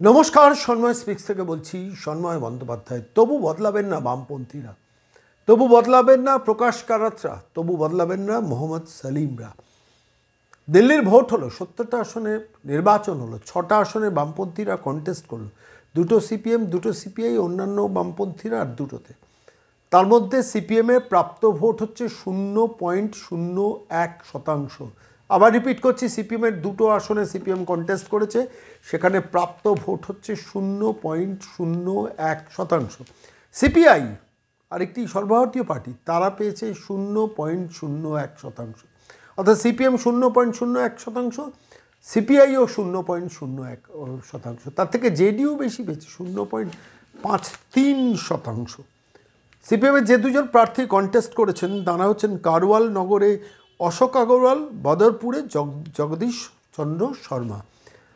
নমস্কার, সন্ময় স্পিক্স থেকে বলছি। সন্ময় বন্দ্যোপাধ্যায়। তবু বদলাবেন না বামপন্থীরা, তবু বদলাবেন না প্রকাশ কারাতরা, তবু বদলাবেন না মোহাম্মদ সালিমরা। দিল্লির ভোট হলো, 70টা আসনে নির্বাচন হলো, 6টা আসনে বামপন্থীরা কন্টেস্ট করলো, 2টো সিপিএম, 2টো সিপিআই, অন্যান্য বামপন্থীরা আর 2টোতে। তার মধ্যে সিপিএমের প্রাপ্ত ভোট হচ্ছে 0.01%। আবার রিপিট করছি, সিপিএমের 2টো আসনে সিপিএম কন্টেস্ট করেছে, সেখানে প্রাপ্ত ভোট হচ্ছে 0.01%। সিপিআই আরেকটি সর্বভারতীয় পার্টি, তারা পেয়েছে 0.01%। অর্থাৎ সিপিএম 0.01%, সিপিআইও 0.01%। তার থেকে জেডিইউ বেশি পেয়েছে, 0.53%। সিপিএমের যে দুজন প্রার্থী কন্টেস্ট করেছেন তারা হচ্ছেন কারওয়াল নগরে অশোক আগরওয়াল, বদরপুরে জগদীশ চন্দ্র শর্মা।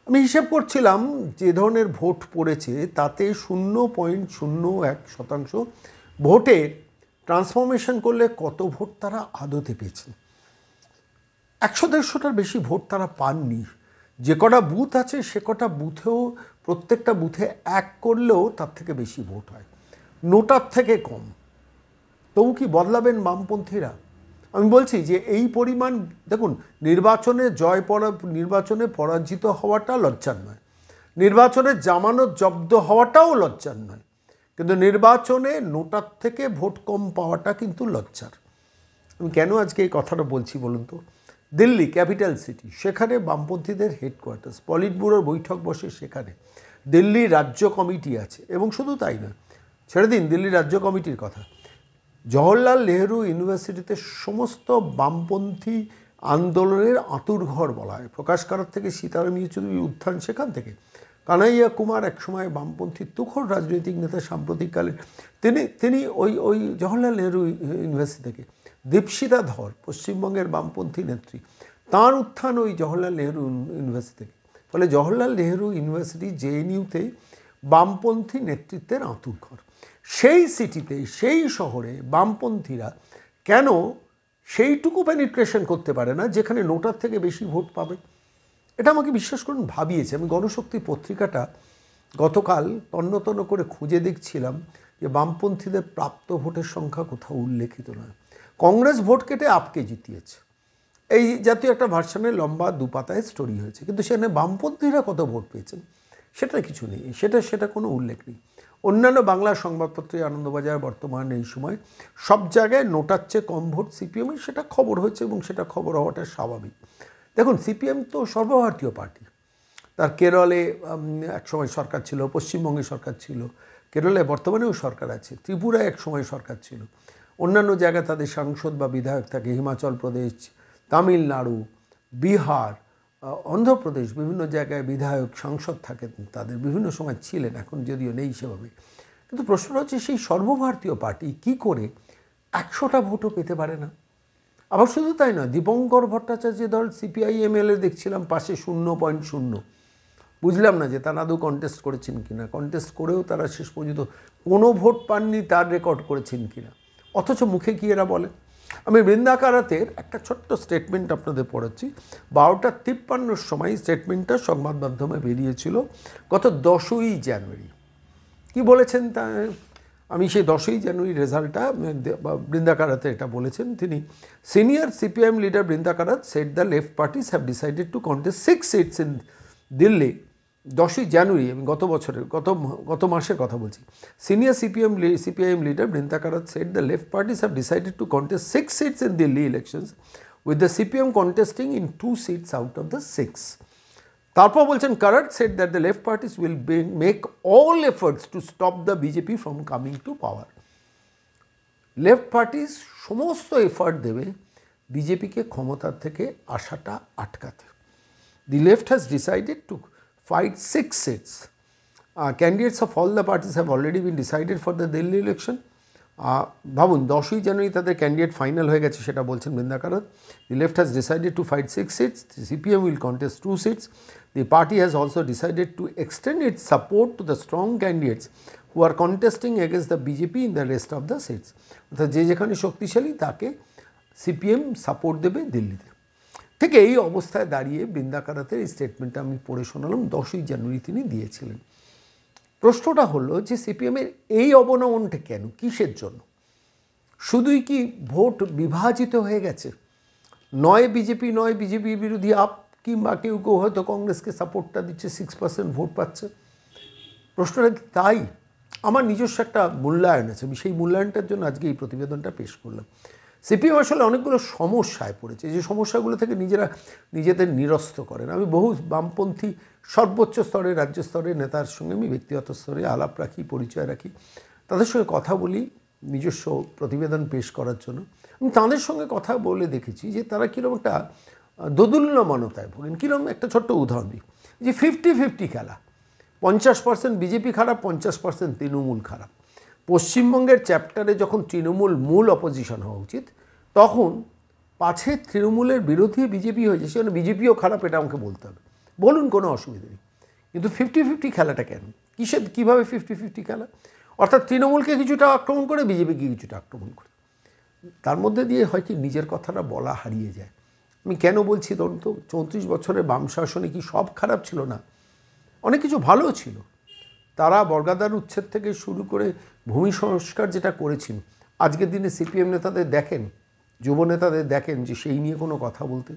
আমি হিসেব করছিলাম যে ধরনের ভোট পড়েছে তাতে 0.01% ভোটের ট্রান্সফরমেশন করলে কত ভোট তারা আদতে পেয়েছেন। 100-150টার বেশি ভোট তারা পাননি। যে কটা বুথ আছে সে কটা বুথেও প্রত্যেকটা বুথে এক করলেও তার থেকে বেশি ভোট হয়, নোটার থেকে কম। তবু কি বদলাবেন বামপন্থীরা? আমি বলছি যে এই পরিমাণ, দেখুন, নির্বাচনে পরাজিত হওয়াটা লজ্জার নয়, নির্বাচনে জামানত জব্দ হওয়াটাও লজ্জার নয়, কিন্তু নির্বাচনে নোটার থেকে ভোট কম পাওয়াটা কিন্তু লজ্জার। আমি কেন আজকে এই কথাটা বলছি বলুন তো? দিল্লি ক্যাপিটাল সিটি, সেখানে বামপন্থীদের হেডকোয়ার্টার্স, পলিট ব্যুরোর বৈঠক বসে সেখানে, দিল্লি রাজ্য কমিটি আছে, এবং শুধু তাই নয়, ছেড়ে দিন দিল্লি রাজ্য কমিটির কথা, জওহরলাল নেহরু ইউনিভার্সিটিতে সমস্ত বামপন্থী আন্দোলনের আঁতুড়ঘর বলা হয়। প্রকাশ কারাত থেকে সীতারাম ইয়েচুরির উত্থান সেখান থেকে, কানাইয়া কুমার একসময় বামপন্থী তুখোড় রাজনৈতিক নেতা, সাম্প্রতিককালে তিনি ওই জওহরলাল নেহরু ইউনিভার্সিটি থেকে। দীপশিতা ধর পশ্চিমবঙ্গের বামপন্থী নেত্রী, তাঁর উত্থান ওই জওহরলাল নেহরু ইউনিভার্সিটি থেকে। ফলে জওহরলাল নেহরু ইউনিভার্সিটি জেএনইউতে বামপন্থী নেতৃত্বের আঁতুড়ঘর। সেই সিটিতে, সেই শহরে বামপন্থীরা কেন সেইটুকু পেনিট্রেশন করতে পারে না যেখানে নোটার থেকে বেশি ভোট পাবে? এটা আমাকে বিশ্বাস করুন ভাবিয়েছে। আমি গণশক্তি পত্রিকাটা গতকাল তন্ন তন্ন করে খুঁজে দেখছিলাম যে বামপন্থীদের প্রাপ্ত ভোটের সংখ্যা কোথাও উল্লেখিত নয়। কংগ্রেস ভোট কেটে আপকে জিতিয়েছে, এই জাতীয় একটা ভার্সনের লম্বা দুপাতায় স্টোরি হয়েছে, কিন্তু সেখানে বামপন্থীরা কত ভোট পেয়েছেন সেটা কিছু নেই, সেটা কোনো উল্লেখ নেই। অন্যান্য বাংলা সংবাদপত্রে, আনন্দবাজার, বর্তমান, এই সময় সব জায়গায় নোটার চেয়ে কম ভোট সিপিএমের, সেটা খবর হয়েছে এবং সেটা খবর হওয়াটা স্বাভাবিক। দেখুন, সিপিএম তো সর্বভারতীয় পার্টি। তার কেরলে একসময় সরকার ছিল, পশ্চিমবঙ্গে সরকার ছিল, কেরলে বর্তমানেও সরকার আছে, ত্রিপুরায় একসময় সরকার ছিল, অন্যান্য জায়গায় তাদের সাংসদ বা বিধায়ক থাকে, হিমাচল প্রদেশ, তামিলনাড়ু, বিহার, অন্ধ্রপ্রদেশ, বিভিন্ন জায়গায় বিধায়ক সাংসদ থাকেন, তাদের বিভিন্ন সময় ছিলেন, এখন যদিও নেই সেভাবে। কিন্তু প্রশ্নটা হচ্ছে, সেই সর্বভারতীয় পার্টি কি করে 100টা ভোটও পেতে পারে না? আবার শুধু তাই নয়, দীপঙ্কর ভট্টাচার্য দল সিপিআইএমএলএ দেখছিলাম পাশে 0.0। বুঝলাম না যে তারা আদৌ কন্টেস্ট করেছেন কিনা, কন্টেস্ট করেও তারা শেষ পর্যন্ত কোনো ভোট পাননি তার রেকর্ড করেছেন কিনা, অথচ মুখে কি এরা বলে। আমি বৃন্দা কারাতের একটা ছোট্ট স্টেটমেন্ট আপনাদের পড়াচ্ছি। 12:53 সময় স্টেটমেন্টটা সংবাদ মাধ্যমে বেরিয়েছিল গত 10ই জানুয়ারি। কি বলেছেন তা আমি সেই 10ই জানুয়ারি রেজাল্টটা, বৃন্দা কারাতে এটা বলেছেন তিনি। Senior CPIM leader Brinda Karat said the left parties have decided to contest 6 seats in Delhi. 10ই জানুয়ারি, আমি গত মাসের কথা বলছি। Senior CPIM leader Brinda Karat said the left parties have decided to contest 6 seats in Delhi elections, with the CPM contesting in 2 seats out of the 6। তারপর বলছেন, Karat said that the left parties will make all efforts to stop the BJP from coming to power. Left parties সমস্ত effort দেবে বিজেপিকে ক্ষমতার থেকে আসাটা আটকাতে। দি left has decided two fight 6 seats. Candidates of all the parties have already been decided for the Delhi election. ভাবুন, 10ই জানুয়ারি তাদের candidate final হয়ে গেছে, সেটা বলছেন Brinda Karat. The left has decided to fight 6 seats. The CPM will contest 2 seats. The party has also decided to extend its support to the strong candidates who are contesting against the BJP in the rest of the seats. অর্থাৎ যে যেখানে শক্তিশালী তাকে CPM support দেবে দিল্লিতে। থেকে এই অবস্থায় দাঁড়িয়ে বৃন্দা কারাতের এই স্টেটমেন্টটা আমি পড়ে শোনালাম, 10ই জানুয়ারি তিনি দিয়েছিলেন। প্রশ্নটা হলো যে সিপিএমের এই অবনমনটা কেন, কিসের জন্য? শুধুই কি ভোট বিভাজিত হয়ে গেছে? নয় বিজেপি নয় বিজেপি বিরোধী আপ, কিংবা কেউ কেউ হয়তো কংগ্রেসকে সাপোর্টটা দিচ্ছে, 6% ভোট পাচ্ছে। প্রশ্নটা কি তাই? আমার নিজস্ব একটা মূল্যায়ন আছে, আমি সেই মূল্যায়নটার জন্য আজকে এই প্রতিবেদনটা পেশ করলাম। সিপিএম আসলে অনেকগুলো সমস্যায় পড়েছে, যে সমস্যাগুলো থেকে নিজেদের নিরস্ত করেন। আমি বহু বামপন্থী সর্বোচ্চ স্তরে, রাজ্য স্তরে নেতার সঙ্গে আমি ব্যক্তিগত স্তরে আলাপ রাখি, পরিচয় রাখি, তাদের সঙ্গে কথা বলি নিজস্ব প্রতিবেদন পেশ করার জন্য। আমি তাদের সঙ্গে কথা বলে দেখেছি যে তারা কীরকম একটা দোদুল্যমানতায় ভোগেন। কীরকম একটা ছোট্ট উদাহরণ দিই, যে 50-50 খেলা, 50% বিজেপি খারাপ, 50% তৃণমূল খারাপ। পশ্চিমবঙ্গের চ্যাপ্টারে যখন তৃণমূল মূল অপোজিশন হওয়া উচিত, তখন পাছে তৃণমূলের বিরোধী বিজেপি হয়েছে, সেখানে বিজেপিও খারাপ, এটা আমাকে বলতে হবে। বলুন, কোনো অসুবিধা নেই। কিন্তু 50-50 খেলাটা কেন? কীভাবে 50-50 খেলা? অর্থাৎ তৃণমূলকে কিছুটা আক্রমণ করে, বিজেপিকে কিছুটা আক্রমণ করে। তার মধ্যে দিয়ে হয় কি, নিজের কথাটা বলা হারিয়ে যায়। আমি কেন বলছি ধরুন তো, 34 বছরের বাম শাসনে কি সব খারাপ ছিল? না, অনেক কিছু ভালোও ছিল। তারা বর্গাদার উচ্ছেদ থেকে শুরু করে ভূমি সংস্কার যেটা করেছিল, আজকের দিনে সিপিএম নেতাদের দেখেন, যুব নেতাদের দেখেন যে সেই নিয়ে কোনো কথা বলতে,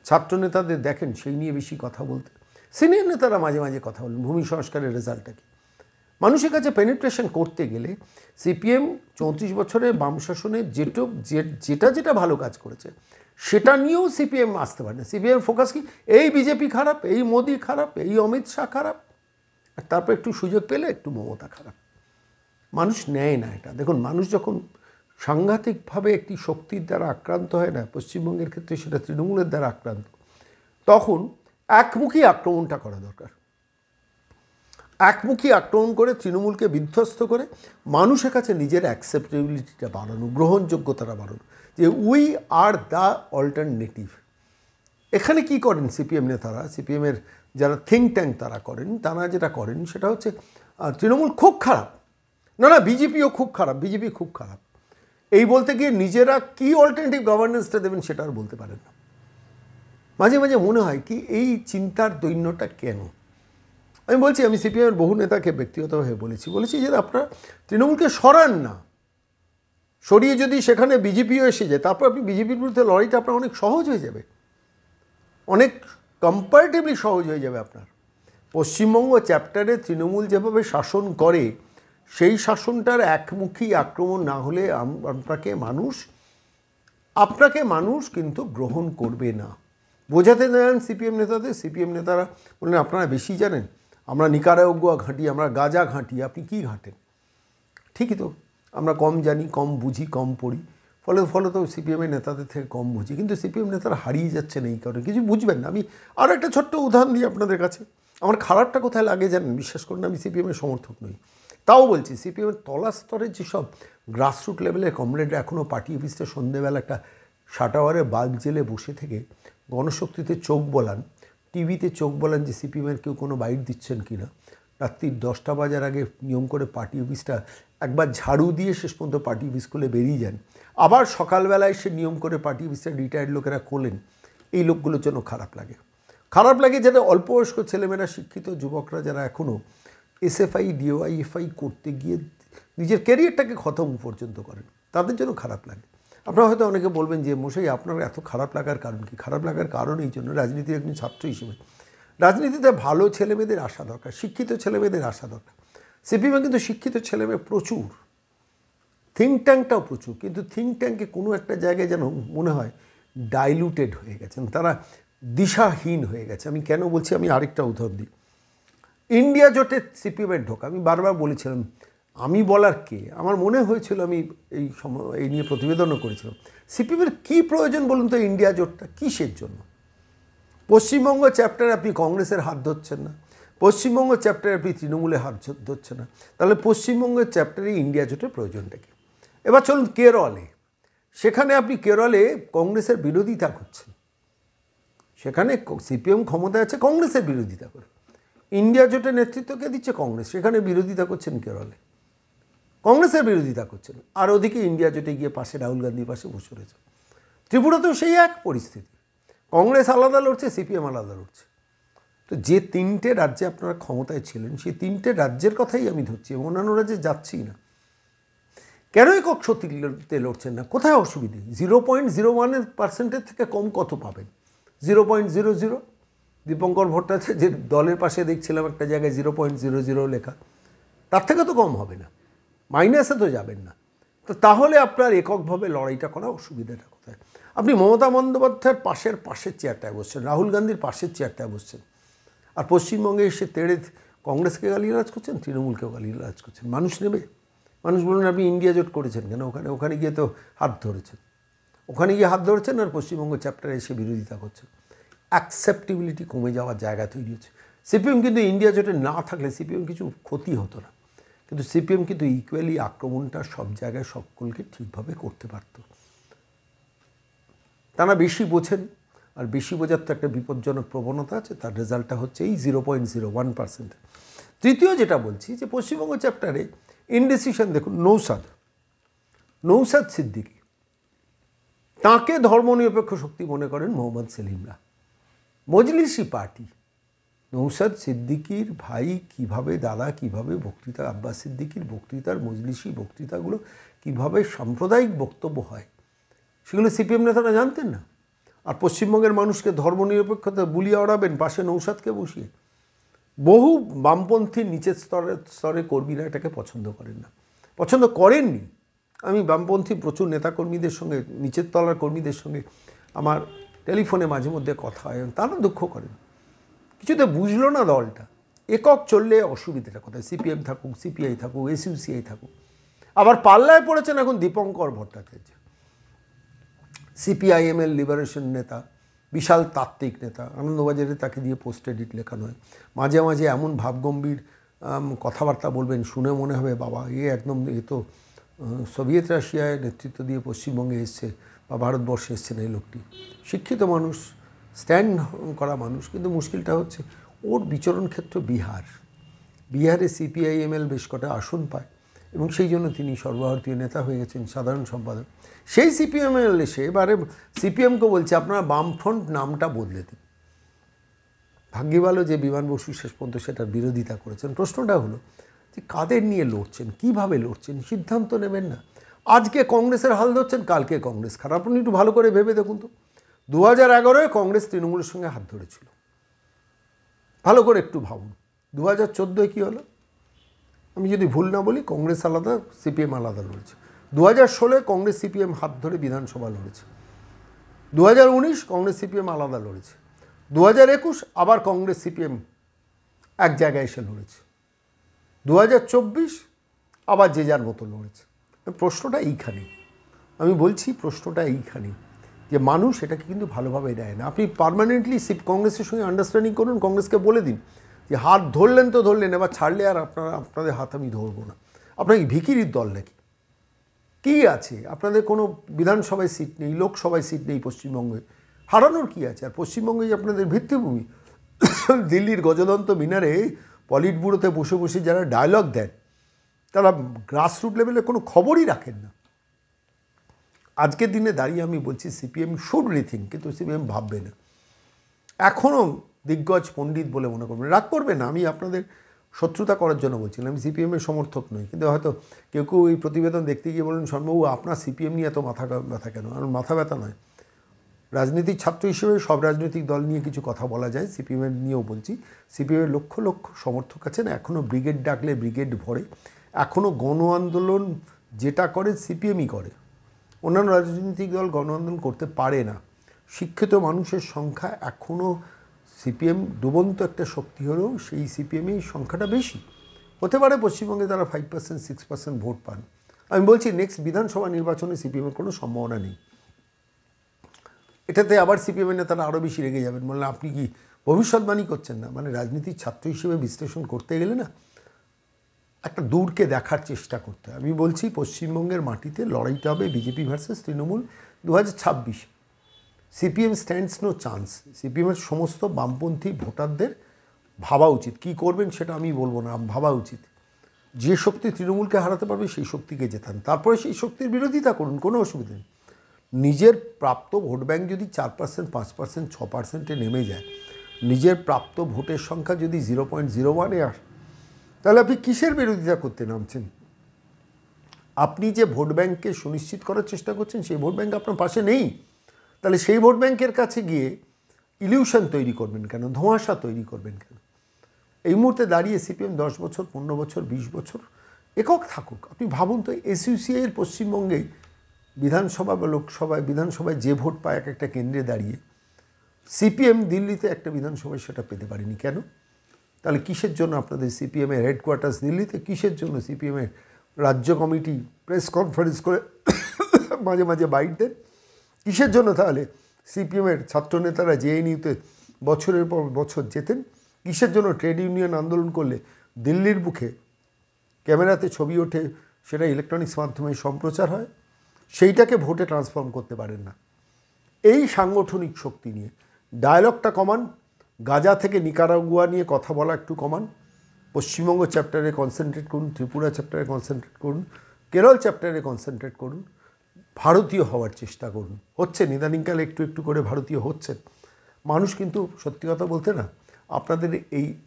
ছাত্র নেতাদের দেখেন সেই নিয়ে বেশি কথা বলতে, সিনিয়র নেতারা মাঝে মাঝে কথা বলেন ভূমি সংস্কারের রেজাল্টটা কি। মানুষের কাছে পেনিট্রেশন করতে গেলে সিপিএম 34 বছরের বাম শাসনে যেটা ভালো কাজ করেছে সেটা নিয়েও সিপিএম আসতে পারে না। সিপিএম ফোকাস কি, এই বিজেপি খারাপ, এই মোদি খারাপ, এই অমিত শাহ খারাপ, আর তারপর একটু সুযোগ পেলে একটু মমতা খারাপ। মানুষ নেয় না এটা। দেখুন, মানুষ যখন সাংঘাতিকভাবে একটি শক্তির দ্বারা আক্রান্ত হয় না, পশ্চিমবঙ্গের ক্ষেত্রে সেটা তৃণমূলের দ্বারা আক্রান্ত, তখন একমুখী আক্রমণটা করা দরকার। একমুখী আক্রমণ করে তৃণমূলকে বিধ্বস্ত করে মানুষের কাছে নিজের অ্যাকসেপ্টেবিলিটিটা বাড়ানো, গ্রহণযোগ্যতাটা বাড়ানো, যে উই আর দ্য অল্টারনেটিভ। এখানে কি করেন সিপিএম নেতারা, সিপিএমের যারা থিঙ্ক ট্যাঙ্ক তারা যেটা করেন সেটা হচ্ছে তৃণমূল খুব খারাপ, না বিজেপিও খুব খারাপ, বিজেপি খুব খারাপ, এই বলতে গিয়ে নিজেরা কি অল্টারনেটিভ গভর্নেন্সটা দেবেন সেটা আর বলতে পারেন না। মাঝে মাঝে মনে হয় কি, এই চিন্তার দৈন্যটা কেন? আমি বলছি, আমি সিপিএমের বহু নেতাকে ব্যক্তিগতভাবে বলেছি যে আপনারা তৃণমূলকে সরান না, সরিয়ে যদি সেখানে বিজেপিও এসে যায়, তারপর আপনি বিজেপির বিরুদ্ধে লড়াইটা আপনার অনেক সহজ হয়ে যাবে, অনেক কম্পারেটিভলি সহজ হয়ে যাবে আপনার। পশ্চিমবঙ্গ চ্যাপ্টারে তৃণমূল যেভাবে শাসন করে, সেই শাসনটার একমুখী আক্রমণ না হলে আপনাকে মানুষ কিন্তু গ্রহণ করবে না। বোঝাতে দেন সিপিএম নেতাদের, সিপিএম নেতারা বললেন আপনারা বেশি জানেন, আমরা নিকারাগুয়া ঘাঁটি, আমরা গাজা ঘাঁটি, আপনি কি ঘাঁটেন? ঠিকই তো, আমরা কম জানি, কম বুঝি, কম পড়ি, ফলে তো সিপিএমের নেতাদের থেকে কম বুঝি। কিন্তু সিপিএম নেতারা হারিয়ে যাচ্ছেন এই কারণে, কিছু বুঝবেন না। আমি আরও একটা ছোট্ট উদাহরণ দিই আপনাদের কাছে। আমার খারাপটা কোথায় লাগে জানেন? বিশ্বাস করুন, আমি সিপিএমের সমর্থক নই, তাও বলছি, সিপিএমের তলা স্তরের যেসব গ্রাসরুট লেভেলের কমরেডরা এখনও পার্টি অফিসে সন্ধ্যেবেলা একটা শাটাওয়ারে বাল্ব জেলে বসে থেকে গণশক্তিতে চোখ বলান, টিভিতে চোখ বলান যে সিপিএমের কেউ কোনো বাইট দিচ্ছেন কি না, রাত্রি 10টা বাজার আগে নিয়ম করে পার্টি অফিসটা একবার ঝাড়ু দিয়ে শেষ পর্যন্ত পার্টি অফিস খুলে বেরিয়ে যান, আবার সকালবেলায় সে নিয়ম করে পার্টি অফিসের রিটায়ার্ড লোকেরা খোলেন। এই লোকগুলোর জন্য খারাপ লাগে যারা অল্প বয়স্ক ছেলেমেয়েরা, শিক্ষিত যুবকরা যারা এখনও এসএফআই ডিওআইএফআই করতে গিয়ে নিজের ক্যারিয়ারটাকে খতম পর্যন্ত করেন, তাদের জন্য খারাপ লাগে। আপনারা হয়তো অনেকে বলবেন যে মশাই আপনার এত খারাপ লাগার কারণ কি? খারাপ লাগার কারণ এই জন্য, রাজনীতির একজন ছাত্র হিসেবে রাজনীতিতে ভালো ছেলেমেয়েদের আসা দরকার, শিক্ষিত ছেলেমেয়েদের আসা দরকার। সিপিএমে কিন্তু শিক্ষিত ছেলেমেয়ে প্রচুর, থিঙ্ক ট্যাঙ্কটাও প্রচুর, কিন্তু থিঙ্ক ট্যাঙ্কে কোনো একটা জায়গায় যেন মনে হয় ডাইলুটেড হয়ে গেছেন, তারা দিশাহীন হয়ে গেছে। আমি কেন বলছি, আমি আরেকটা উদাহরণ দিই। ইন্ডিয়া জোটে সিপিএমের ঢোকা, আমি বারবার বলেছিলাম, আমি বলার কে, আমার মনে হয়েছিল, আমি এই নিয়ে প্রতিবেদনও করেছিলাম, সিপিএমের কী প্রয়োজন বলুন তো ইন্ডিয়া জোটটা কিসের জন্য? পশ্চিমবঙ্গ চ্যাপ্টারে আপনি কংগ্রেসের হাত ধরছেন না, পশ্চিমবঙ্গ চ্যাপ্টারে আপনি তৃণমূলের হাত ধরছেন না, তাহলে পশ্চিমবঙ্গের চ্যাপ্টারে ইন্ডিয়া জোটের প্রয়োজনটা কি? এবার চলুন কেরলে, সেখানে আপনি কেরলে কংগ্রেসের বিরোধিতা করছেন, সেখানে সিপিএম ক্ষমতায় আছে কংগ্রেসের বিরোধিতা করে, ইন্ডিয়া জোটের নেতৃত্বকে দিচ্ছে কংগ্রেস, সেখানে বিরোধিতা করছেন কেরলে, কংগ্রেসের বিরোধিতা করছেন, আর ওদিকে ইন্ডিয়া জোটে গিয়ে পাশে রাহুল গান্ধীর পাশে বসে রয়েছে। ত্রিপুরাতেও সেই এক পরিস্থিতি, কংগ্রেস আলাদা লড়ছে, সিপিএম আলাদা লড়ছে। তো যে 3টে রাজ্যে আপনারা ক্ষমতায় ছিলেন সেই 3টে রাজ্যের কথাই আমি ধরছি, এবং অন্যান্য রাজ্যে যাচ্ছি না। কেন একক শক্তিতে লড়ছেন না? কোথায় অসুবিধে? 0.01% থেকে কম কত পাবেন? 0.00। দীপঙ্কর ভট্টাচার্য যে দলের পাশে দেখছিলাম একটা জায়গায় 0.00 লেখা, তার থেকে তো কম হবে না, মাইনাসে তো যাবেন না। তো তাহলে আপনার এককভাবে লড়াইটা করা অসুবিধাটা কোথায়? আপনি মমতা বন্দ্যোপাধ্যায়ের পাশের চেয়ারটায় বসছেন, রাহুল গান্ধীর পাশের চেয়ারটায় বসছেন, আর পশ্চিমবঙ্গে এসে তেড়ে কংগ্রেসকে গালিগালাজ করছেন, তৃণমূলকেও গালিগালাজ করছেন। মানুষ নেবে? মানুষ বলুন আপনি ইন্ডিয়া জোট করেছেন কেন? ওখানে গিয়ে তো হাত ধরেছেন, আর পশ্চিমবঙ্গ চ্যাপ্টারে এসে বিরোধিতা করছেন। অ্যাকসেপ্টেবিলিটি কমে যাওয়ার জায়গা তৈরি হচ্ছে। সিপিএম কিন্তু ইন্ডিয়া জোটে না থাকলে সিপিএম কিছু ক্ষতি হতো না, কিন্তু সিপিএম কিন্তু ইকুয়ালি আক্রমণটা সব জায়গায় সকলকে ঠিকভাবে করতে পারত। তারা বেশি বোঝেন, আর বেশি বোঝার তো একটা বিপজ্জনক প্রবণতা আছে, তার রেজাল্টটা হচ্ছে এই 0.01%। তৃতীয় যেটা বলছি যে পশ্চিমবঙ্গ চ্যাপ্টারে ইনডিসিশন দেখুন, নৌসাদ সিদ্দিকী, তাঁকে ধর্মনিরপেক্ষ শক্তি মনে করেন মোহাম্মদ সেলিমরা। মজলিসি পার্টি নৌসাদ সিদ্দিকীর ভাই কিভাবে, দাদা কিভাবে বক্তৃতা, আব্বাস সিদ্দিকীর বক্তৃতার, মজলিসি বক্তৃতাগুলো কিভাবে সাম্প্রদায়িক বক্তব্য হয়, সেগুলো সিপিএম নেতারা জানতেন না। আর পশ্চিমবঙ্গের মানুষকে ধর্মনিরপেক্ষতা বুলিয়ে ওড়াবেন পাশে নৌসাদকে বসিয়ে। বহু বামপন্থী নিচের স্তরে কর্মীরা এটাকে পছন্দ করেন না, পছন্দ করেননি। আমি বামপন্থী প্রচুর নেতাকর্মীদের সঙ্গে, নিচের তলার কর্মীদের সঙ্গে আমার টেলিফোনে মাঝে মধ্যে কথা হয়, তারা দুঃখ করেন, কিছুতে বুঝলো না দলটা। একক চললে অসুবিধাটা কোথায়? সিপিএম থাকুক, সিপিআই থাকুক, এসইউসিআই থাকুক। আবার পাল্লায় পড়েছেন এখন দীপঙ্কর ভট্টাচার্য, সিপিআইএমের লিবারেশন নেতা, বিশাল তাত্ত্বিক নেতা। আনন্দবাজারে তাকে দিয়ে পোস্ট এডিট লেখানো হয়, মাঝে মাঝে এমন ভাবগম্ভীর কথাবার্তা বলবেন, শুনে মনে হবে বাবা এ তো সোভিয়েত রাশিয়ায় নেতৃত্ব দিয়ে পশ্চিমবঙ্গে এসছে বা ভারতবর্ষে এসছে না এই লোকটি। শিক্ষিত মানুষ, স্ট্যান্ড করা মানুষ, কিন্তু মুশকিলটা হচ্ছে ওর বিচরণ ক্ষেত্র বিহারে সিপিআইএমএল বেশ কটা আসন পায়, এবং সেই জন্য তিনি সর্বভারতীয় নেতা হয়ে গেছেন, সাধারণ সম্পাদক। সেই সিপিএমএল এসে এবারে সিপিএমকে বলছে আপনারা বামফ্রন্ট নামটা বদলে দিন। ভাগ্য ভালো যে বিমান বসু শেষ পর্যন্ত সেটার বিরোধিতা করেছেন। প্রশ্নটা হলো যে কাদের নিয়ে লড়ছেন, কীভাবে লড়ছেন, সিদ্ধান্ত নেবেন না। আজকে কংগ্রেসের হাল ধরছেন, কালকে কংগ্রেস খারাপ। আপনি একটু ভালো করে ভেবে দেখুন তো, 2011-এ কংগ্রেস তৃণমূলের সঙ্গে হাত ধরেছিল, ভালো করে একটু ভাবুন। 2014-এ কী হলো? আমি যদি ভুল না বলি, কংগ্রেস আলাদা, সিপিএম আলাদা লড়েছে। 2016-এ কংগ্রেস সিপিএম হাত ধরে বিধানসভা লড়েছে। 2019 কংগ্রেস সিপিএম আলাদা লড়েছে। 2021 আবার কংগ্রেস সিপিএম এক জায়গায় এসে লড়েছে। 2024 আবার যে যার মতো লড়েছে। প্রশ্নটা এইখানে, আমি বলছি প্রশ্নটা এইখানে যে মানুষ এটাকে কিন্তু ভালোভাবে দেয় না। আপনি পার্মানেন্টলি কংগ্রেসের সঙ্গে আন্ডারস্ট্যান্ডিং করুন, কংগ্রেসকে বলে দিন যে হাত ধরলেন তো ধরলেন, এবার ছাড়লে আর আপনাদের হাত আমি ধরবো না। আপনার কি ভিখিরির দল নাকি? কী আছে? আপনাদের কোনো বিধানসভায় সিট নেই, লোকসভায় সিট নেই পশ্চিমবঙ্গে, হারানোর কী আছে? আর পশ্চিমবঙ্গে যে আপনাদের ভিত্তিভূমি, দিল্লির গজদন্ত মিনারে পলিট ব্যুরোতে বসে বসে যারা ডায়লগ দেন, তারা গ্রাসরুট লেভেলে কোনো খবরই রাখেন না। আজকের দিনে দাঁড়িয়ে আমি বলছি সিপিএম শুড রিথিঙ্ক, কিন্তু সিপিএম ভাববে না। এখনও দিগ্গজ পণ্ডিত বলে মনে করবেন, রাগ করবে না, আমি আপনাদের শত্রুতা করার জন্য বলছিলাম, আমি সিপিএমের সমর্থক নই। কিন্তু হয়তো কেউ কেউ এই প্রতিবেদন দেখতে গিয়ে বলেন শর্মাবু আপনার সিপিএম নিয়ে এত মাথা ব্যথা কেন? আর মাথা ব্যথা নয়, রাজনীতিক ছাত্র হিসেবে সব রাজনৈতিক দল নিয়ে কিছু কথা বলা যায়, সিপিএমের নিয়েও বলছি। সিপিএমের লক্ষ লক্ষ সমর্থক আছেন, এখনও ব্রিগেড ডাকলে ব্রিগেড ভরে, এখনও গণ আন্দোলন যেটা করে সিপিএমই করে। অন্যান্য রাজনৈতিক দল গণ আন্দোলন করতে পারে না। শিক্ষিত মানুষের সংখ্যা এখনও সিপিএম ডুবন্ত একটা শক্তি হলেও সেই সিপিএমের সংখ্যাটা বেশি হতে পারে। পশ্চিমবঙ্গে তারা 5% 6% ভোট পান। আমি বলছি নেক্সট বিধানসভা নির্বাচনে সিপিএমের কোনো সম্ভাবনা নেই। এটাতে আবার সিপিএমের নেতারা আরও বেশি রেগে যাবেন, বললেন আপনি কি ভবিষ্যৎবাণী করছেন না? মানে রাজনীতির ছাত্র হিসেবে বিশ্লেষণ করতে গেলে না একটা দূরকে দেখার চেষ্টা করতে হয়। আমি বলছি পশ্চিমবঙ্গের মাটিতে লড়াইটা হবে BJP versus Trinamool 2026। CPM stands no chance. সিপিএমের সমস্ত বামপন্থী ভোটারদের ভাবা উচিত, কী করবেন সেটা আমি বলবো না, ভাবা উচিত যে শক্তি তৃণমূলকে হারাতে পারবে সেই শক্তিকে জেতান, তারপরে সেই শক্তির বিরোধিতা করুন, কোনো অসুবিধা নেই। নিজের প্রাপ্ত ভোট ব্যাংক যদি 4%, 5%, 6%-এ নেমে যায়, নিজের প্রাপ্ত ভোটের সংখ্যা যদি 0.01-এ আসে, তাহলে আপনি কিসের বিরোধিতা করতে নামছেন? আপনি যে ভোট ব্যাংককে সুনিশ্চিত করার চেষ্টা করছেন, সেই ভোট ব্যাংক আপনার পাশে নেই। তাহলে সেই ভোট ব্যাংকের কাছে গিয়ে ইলিউশন তৈরি করবেন কেন, ধোঁয়াশা তৈরি করবেন কেন? এই মুহূর্তে দাঁড়িয়ে সিপিএম 10 বছর, 15 বছর, 20 বছর একক থাকুক। আপনি ভাবুন তো, এসইউসিআইয়ের পশ্চিমবঙ্গে বিধানসভা বা লোকসভায়, বিধানসভায় যে ভোট পায় এক একটা কেন্দ্রে দাঁড়িয়ে, সিপিএম দিল্লিতে একটা বিধানসভায় সেটা পেতে পারেনি কেন? তাহলে কিসের জন্য আপনাদের সিপিএমের হেডকোয়ার্টার্স দিল্লিতে? কিসের জন্য সিপিএমের রাজ্য কমিটি প্রেস কনফারেন্স করে মাঝে মাঝে বাইট দেন? কিসের জন্য তাহলে সিপিএমের ছাত্রনেতারা জেএনইউতে বছরের পর বছর যেতেন? কিসের জন্য ট্রেড ইউনিয়ন আন্দোলন করলে দিল্লির বুকে ক্যামেরাতে ছবি ওঠে, সেটা ইলেকট্রনিক্স মাধ্যমে সম্প্রচার হয়? সেইটাকে ভোটে ট্রান্সফর্ম করতে পারেন না। এই সাংগঠনিক শক্তি নিয়ে ডায়ালগটা কমান, গাজা থেকে নিকারাগুয়া নিয়ে কথা বলা একটু কমান, পশ্চিমবঙ্গ চ্যাপ্টারে কনসেন্ট্রেট করুন, ত্রিপুরা চ্যাপ্টারে কনসেন্ট্রেট করুন, কেরল চ্যাপ্টারে কনসেন্ট্রেট করুন, ভারতীয় হওয়ার চেষ্টা করুন। হচ্ছে ইদানিংকালে একটু একটু করে ভারতীয় হচ্ছেন মানুষ। কিন্তু সত্যি কথা বলতে না, আপনাদের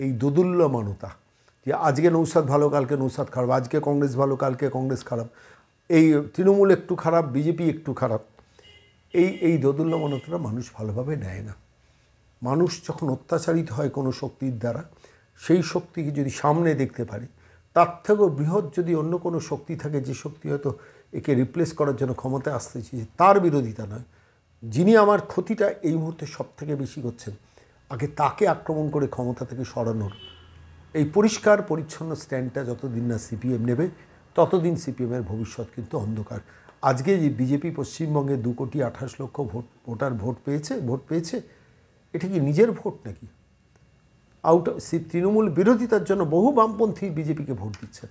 এই দোদুল্যমানতা, যে আজকে নৌসাদ ভালো, কালকে নৌসাদ খারাপ, আজকে কংগ্রেস ভালো, কালকে কংগ্রেস খারাপ, এই তৃণমূল একটু খারাপ, বিজেপি একটু খারাপ, এই দোদুল্যমানতাটা মানুষ ভালোভাবে নেয় না। মানুষ যখন অত্যাচারিত হয় কোনো শক্তির দ্বারা, সেই শক্তিকে যদি সামনে দেখতে পারে, তার থেকেও বৃহৎ যদি অন্য কোনো শক্তি থাকে, যে শক্তি হয়তো একে রিপ্লেস করার জন্য ক্ষমতায় আসতে চেয়েছে, তার বিরোধিতা নয়, যিনি আমার ক্ষতিটা এই মুহূর্তে সব থেকে বেশি করছেন, আগে তাকে আক্রমণ করে ক্ষমতা থেকে সরানোর এই পরিষ্কার পরিচ্ছন্ন স্ট্যান্ডটা যতদিন না সিপিএম নেবে, ততদিন সিপিএমের ভবিষ্যৎ কিন্তু অন্ধকার। আজকে যে বিজেপি পশ্চিমবঙ্গে 2,28,00,000 ভোটার ভোট পেয়েছে, এটা কি নিজের ভোট নাকি? তৃণমূল বিরোধিতার জন্য বহু বামপন্থী বিজেপিকে ভোট দিচ্ছেন,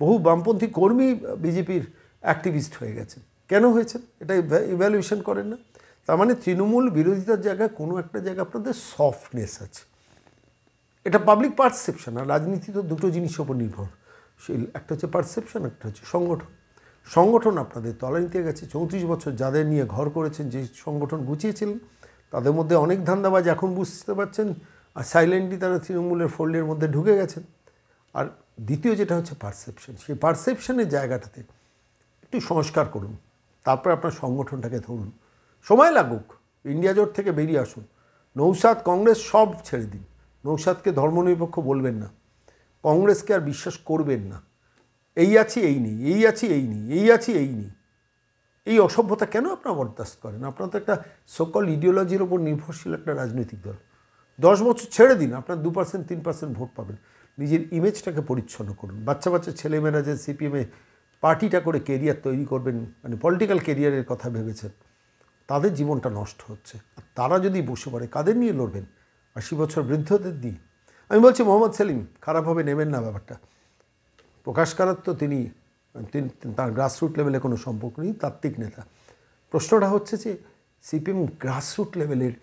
বহু বামপন্থী কর্মী বিজেপির অ্যাক্টিভিস্ট হয়ে গেছেন। কেন হয়েছেন এটা ইভ্যালুয়েশন করেন না? তার মানে তৃণমূল বিরোধিতার জায়গায় কোনো একটা জায়গায় আপনাদের সফটনেস আছে। এটা পাবলিক পারসেপশন। আর রাজনীতি তো দুটো জিনিসের ওপর নির্ভরশীল, একটা হচ্ছে পারসেপশন, একটা হচ্ছে সংগঠন আপনাদের তলানিতে গেছে। 34 বছর যাদের নিয়ে ঘর করেছেন, যে সংগঠন গুছিয়েছিলেন, তাদের মধ্যে অনেক ধান্দাবাজ এখন বুঝতে পারছেন, আর সাইলেন্টলি তারা তৃণমূলের ফোল্ডের মধ্যে ঢুকে গেছেন। আর দ্বিতীয় যেটা হচ্ছে পারসেপশন, সেই পারসেপশনের জায়গাটাতে একটু সংস্কার করুন, তারপর আপনার সংগঠনটাকে ধরুন। সময় লাগুক, ইন্ডিয়া জোট থেকে বেরিয়ে আসুন, নৌসাদ কংগ্রেস সব ছেড়ে দিন, নৌসাদকে ধর্মনিরপেক্ষ বলবেন না, কংগ্রেসকে আর বিশ্বাস করবেন না। এই আছি এই নেই, এই আছি এই নেই, এই আছি এই নেই, এই অসভ্যতা কেন আপনারা বরদাস্ত করেন? আপনার তো একটা সকল ইডিওলজির ওপর নির্ভরশীল একটা রাজনৈতিক দল। 10 বছর ছেড়ে দিন, আপনার 2%, 3% ভোট পাবেন। নিজের ইমেজটাকে পরিচ্ছন্ন করুন। বাচ্চা ছেলেমেয়েরা যে সিপিএমে পার্টিটা করে কেরিয়ার তৈরি করবেন, মানে পলিটিক্যাল কেরিয়ারের কথা ভেবেছেন, তাদের জীবনটা নষ্ট হচ্ছে। আর তারা যদি বসে পড়ে, কাদের নিয়ে লড়বেন? 80 বছর বৃদ্ধদের দিয়ে? আমি বলছি মোহাম্মদ সেলিম খারাপভাবে নেবেন না ব্যাপারটা। প্রকাশ কারাত তো তিনি তার গ্রাসরুট লেভেলে কোনো সম্পর্ক নেই, তাত্ত্বিক নেতা। প্রশ্নটা হচ্ছে যে সিপিএম গ্রাসরুট লেভেলের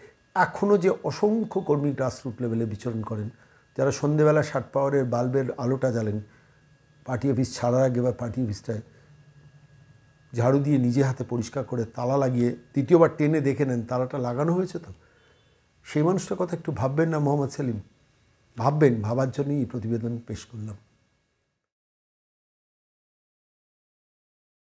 এখনও যে অসংখ্য কর্মী গ্রাসরুট লেভেলে বিচরণ করেন, যারা সন্ধেবেলা 60 পাওয়ারের বাল্বের আলোটা জ্বালেন, পার্টি অফিস ছাড়ার আগে বা পার্টি অফিসটায় ঝাড়ু দিয়ে নিজে হাতে পরিষ্কার করে তালা লাগিয়ে দ্বিতীয়বার টেনে দেখে নেন তালাটা লাগানো হয়েছে তো। সেই মানুষটার কথা একটু ভাববেন না মোহাম্মদ সেলিম? ভাববেন, ভাবার জন্যই এই প্রতিবেদন পেশ করলাম।